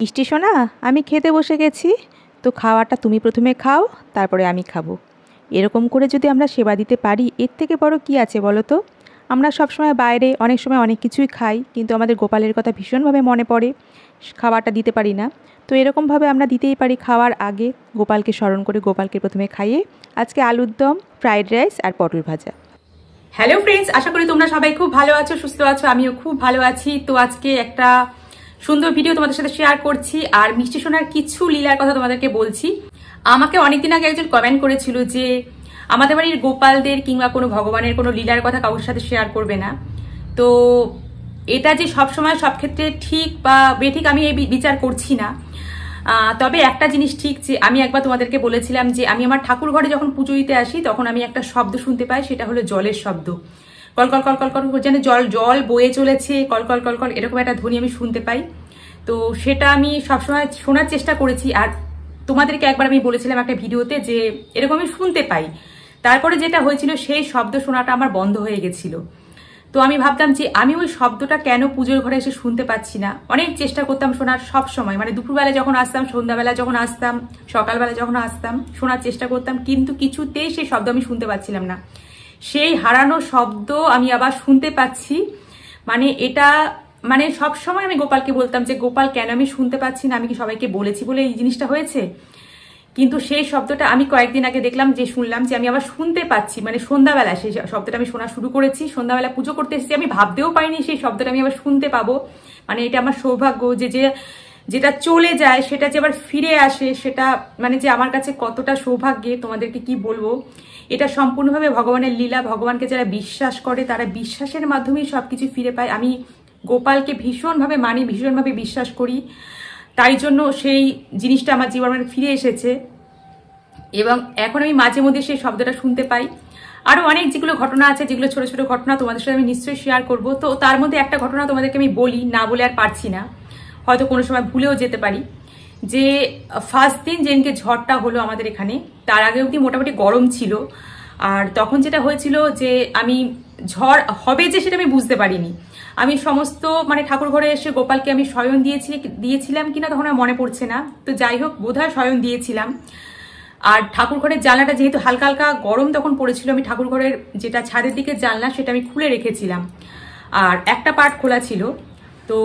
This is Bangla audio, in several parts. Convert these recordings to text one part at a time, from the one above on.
মিষ্টি সোনা, আমি খেতে বসে গেছি। তো খাওয়াটা তুমি প্রথমে খাও, তারপরে আমি খাবো। এরকম করে যদি আমরা সেবা দিতে পারি, এর থেকে বড় কী আছে বলো তো? আমরা সবসময় বাইরে অনেক সময় অনেক কিছুই খাই, কিন্তু আমাদের গোপালের কথা ভীষণভাবে মনে পড়ে, খাবারটা দিতে পারি না। তো এরকমভাবে আমরা দিতেই পারি, খাওয়ার আগে গোপালকে স্মরণ করে গোপালকে প্রথমে খাইয়ে। আজকে আলুর দম, ফ্রাইড রাইস আর পটল ভাজা। হ্যালো ফ্রেন্ডস, আশা করি তোমরা সবাই খুব ভালো আছো, সুস্থ আছো। আমিও খুব ভালো আছি। তো আজকে একটা সুন্দর ভিডিও তোমাদের সাথে শেয়ার করছি, আর মিষ্টি সোনার কিছু লীলার কথা তোমাদেরকে বলছি। আমাকে অনেকদিন আগে একজন কমেন্ট করেছিল যে আমাদের বাড়ির গোপালদের কিংবা কোনো ভগবানের কোনো লীলার কথা কারোর সাথে শেয়ার করবে না। তো এটা যে সবসময় সব ক্ষেত্রে ঠিক বা বেঠিক আমি এই বিচার করছি না। তবে একটা জিনিস ঠিক, যে আমি একবার তোমাদেরকে বলেছিলাম যে আমি আমার ঠাকুর ঘরে যখন পুজো দিতে আসি তখন আমি একটা শব্দ শুনতে পাই, সেটা হলো জলের শব্দ। Call call call call call যেন জল জল বয়ে চলেছে, কল কল কল কল এরকম একটা ধ্বনি আমি শুনতে পাই। তো সেটা আমি সবসময় শোনার চেষ্টা করেছি, আর তোমাদেরকে একবার আমি বলেছিলাম একটা ভিডিওতে যে এরকম আমি শুনতে পাই। তারপরে যেটা হয়েছিল, সেই শব্দ শোনাটা আমার বন্ধ হয়ে গেছিল। তো আমি ভাবতাম যে আমি ওই শব্দটা কেন পুজোর ঘরে এসে শুনতে পাচ্ছি না। অনেক চেষ্টা করতাম শোনার, সব সময়, মানে দুপুরবেলা যখন আসতাম, সন্ধ্যাবেলা যখন আসতাম, সকালবেলা যখন আসতাম, শোনার চেষ্টা করতাম, কিন্তু কিছুতেই সেই শব্দ আমি শুনতে পাচ্ছিলাম না। সেই হারানো শব্দ আমি আবার শুনতে পাচ্ছি। মানে এটা মানে সব সময় আমি গোপালকে বলতাম যে গোপাল, কেন আমি শুনতে পাচ্ছি না? আমি কি সবাইকে বলেছি বলে এই জিনিসটা হয়েছে? কিন্তু সেই শব্দটা আমি কয়েকদিন আগে দেখলাম, যে শুনলাম যে আমি আবার শুনতে পাচ্ছি। মানে সন্ধ্যাবেলা সেই শব্দটা আমি শোনা শুরু করেছি। সন্ধ্যাবেলা পুজো করতে এসেছি, আমি ভাবতেও পারিনি সেই শব্দটা আমি আবার শুনতে পাবো। মানে এটা আমার সৌভাগ্য যে যেটা চলে যায় সেটা যে আবার ফিরে আসে, সেটা মানে যে আমার কাছে কতটা সৌভাগ্যের তোমাদেরকে কি বলবো। এটা সম্পূর্ণভাবে ভগবানের লীলা। ভগবানকে যারা বিশ্বাস করে তারা বিশ্বাসের মাধ্যমেই সবকিছু ফিরে পায়। আমি গোপালকে ভীষণভাবে মানি, ভীষণভাবে বিশ্বাস করি, তাই জন্য সেই জিনিসটা আমার জীবনে ফিরে এসেছে। এবং এখন আমি মাঝে মধ্যে সেই শব্দটা শুনতে পাই। আরো অনেক যেগুলো ঘটনা আছে, যেগুলো ছোট ছোট ঘটনা তোমাদের সাথে আমি নিশ্চয়ই শেয়ার করব। তো তার মধ্যে একটা ঘটনা তোমাদেরকে আমি বলি, না বলে আর পারছি না, হয়তো কোনো সময় ভুলেও যেতে পারি। যে ফার্স্ট দিন যেদিনকে ঝড়টা হলো আমাদের এখানে, তার আগে অবধি মোটামুটি গরম ছিল। আর তখন যেটা হয়েছিল, যে আমি ঝড় হবে যে সেটা আমি বুঝতে পারিনি। আমি সমস্ত মানে ঠাকুর ঘরে এসে গোপালকে আমি শয়ন দিয়েছিলাম কিনা তখন আর মনে পড়ছে না। তো যাই হোক, বোধহয় শয়ন দিয়েছিলাম। আর ঠাকুর ঘরের জানলাটা যেহেতু হালকা হালকা গরম তখন পড়েছিল, আমি ঠাকুর ঘরের যেটা ছাদের দিকে জানলা সেটা আমি খুলে রেখেছিলাম, আর একটা পার্ট খোলা ছিল। তো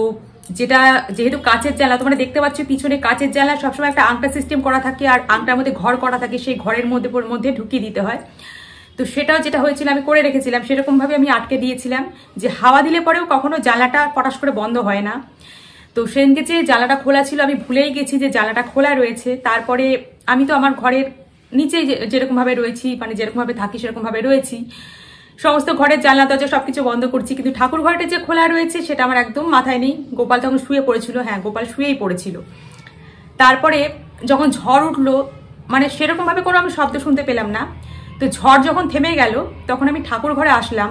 যেটা যেহেতু কাচের জানলা, তোমরা দেখতে পাচ্ছ পিছনে কাচের জানলা সবসময় একটা আংটা সিস্টেম করা থাকে, আর আংটার মধ্যে ঘর করা থাকে, সেই ঘরের মধ্যে ঢুকিয়ে দিতে হয়। তো সেটাও যেটা হয়েছিল আমি করে রেখেছিলাম, সেরকম ভাবে আমি আটকে দিয়েছিলাম যে হাওয়া দিলে পরেও কখনো জানলাটা পটাশ করে বন্ধ হয় না। তো সেদিনকে যে জানলাটা খোলা ছিল, আমি ভুলেই গেছি যে জানলাটা খোলা রয়েছে। তারপরে আমি তো আমার ঘরের নিচে যেরকম ভাবে রয়েছি, মানে যেরকম ভাবে থাকি সেরকম ভাবে রয়েছি, সমস্ত ঘরের জানলা দরজা সবকিছু বন্ধ করছি, কিন্তু ঠাকুর ঘরটা যে খোলা রয়েছে সেটা আমার একদম মাথায় নেই। গোপাল তখন শুয়ে পড়েছিল, হ্যাঁ গোপাল শুয়েই পড়েছিল। তারপরে যখন ঝড় উঠলো, মানে সেরকম ভাবে কোনো আমি শব্দ শুনতে পেলাম না। তো ঝড় যখন থেমে গেল তখন আমি ঠাকুর ঘরে আসলাম,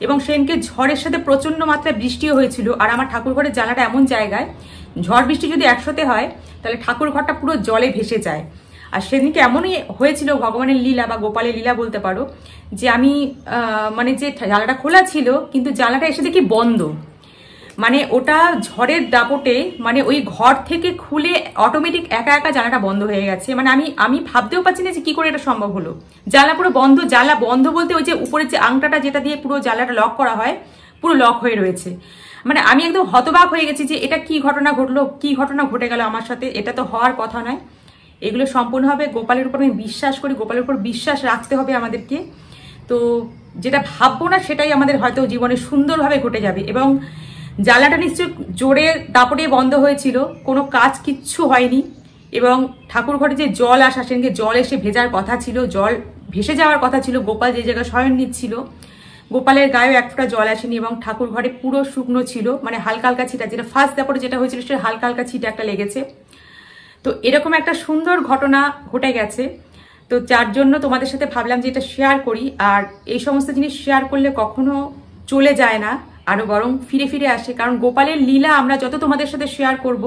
এবং সেদিনকে ঝড়ের সাথে প্রচন্ড মাত্রায় বৃষ্টিও হয়েছিল। আর আমার ঠাকুর ঘরের জানলাটা এমন জায়গায়, ঝড় বৃষ্টি যদি একসাথে হয় তাহলে ঠাকুর ঘরটা পুরো জলে ভেসে যায়। আর সেদিনকে এমনই হয়েছিল, ভগবানের লীলা বা গোপালের লীলা বলতে পারো, যে আমি মানে যে জানলাটা খোলা ছিল কিন্তু জানলাটা এসে দেখি বন্ধ। মানে ওটা ঝড়ের দাপটে, মানে ওই ঘর থেকে খুলে অটোমেটিক একা একা জানলাটা বন্ধ হয়ে গেছে। মানে আমি ভাবতেও পারছি না যে কি করে এটা সম্ভব হলো। জানলা পুরো বন্ধ, জানলা বন্ধ বলতে ওই যে উপরে যে আংটাটা যেটা দিয়ে পুরো জানলাটা লক করা হয়, পুরো লক হয়ে রয়েছে। মানে আমি একদম হতবাক হয়ে গেছি যে এটা কি ঘটনা ঘটলো, কি ঘটনা ঘটে গেল আমার সাথে। এটা তো হওয়ার কথা নয়। এগুলো সম্পূর্ণভাবে গোপালের উপর আমি বিশ্বাস করি, গোপালের উপর বিশ্বাস রাখতে হবে আমাদেরকে। তো যেটা ভাববো না সেটাই আমাদের হয়তো জীবনে সুন্দরভাবে ঘটে যাবে। এবং জানলাটা নিশ্চয়ই জোরে দাপটে বন্ধ হয়েছিল, কোনো কাজ কিচ্ছু হয়নি। এবং ঠাকুর ঘরে যে জল আসা, সেদিনকে জল এসে ভেজার কথা ছিল, জল ভেসে যাওয়ার কথা ছিল। গোপাল যে জায়গায় শয়ন নিচ্ছিল, গোপালের গায়েও এক ফোঁটা জল আসেনি, এবং ঠাকুর ঘরে পুরো শুকনো ছিল, মানে হালকা হালকা ছিটা, যেটা ফার্স্ট দাপটে যেটা হয়েছিল সেটা হালকা হালকা ছিটা একটা লেগেছে। তো এরকম একটা সুন্দর ঘটনা ঘটে গেছে। তো যার জন্য তোমাদের সাথে ভাবলাম যে এটা শেয়ার করি। আর এই সমস্ত জিনিস শেয়ার করলে কখনো চলে যায় না, আরো বরং ফিরে ফিরে আসে। কারণ গোপালের লীলা আমরা যত তোমাদের সাথে শেয়ার করব,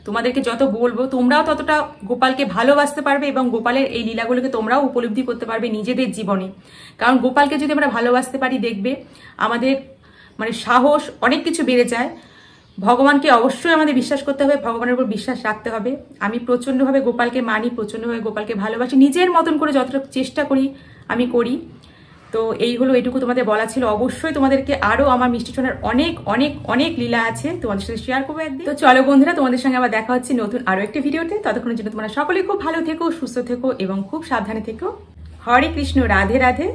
তোমাদেরকে যত বলবো, তোমরাও ততটা গোপালকে ভালোবাসতে পারবে, এবং গোপালের এই লীলাগুলোকে তোমরাও উপলব্ধি করতে পারবে নিজেদের জীবনে। কারণ গোপালকে যদি আমরা ভালোবাসতে পারি, দেখবে আমাদের মানে সাহস অনেক কিছু বেড়ে যায়। ভগবানকে অবশ্যই আমাদের বিশ্বাস করতে হবে, ভগবানের উপর বিশ্বাস রাখতে হবে। আমি প্রচণ্ডভাবে গোপালকে মানি, প্রচণ্ডভাবে গোপালকে ভালোবাসি, নিজের মতন করে যতটা চেষ্টা করি আমি করি। তো এই হলো, এইটুকু তোমাদের বলা ছিল। অবশ্যই তোমাদেরকে আরো আমার মিষ্টি সোনার অনেক অনেক অনেক লীলা আছে, তোমাদের সাথে শেয়ার করবো একদিন। তো চলো বন্ধুরা, তোমাদের সঙ্গে আবার দেখা হচ্ছে নতুন আরো একটি ভিডিওতে। ততক্ষণের জন্য তোমরা সকলে খুব ভালো থেকো, সুস্থ থেকো এবং খুব সাবধানে থেকো। হরে কৃষ্ণ, রাধে রাধে।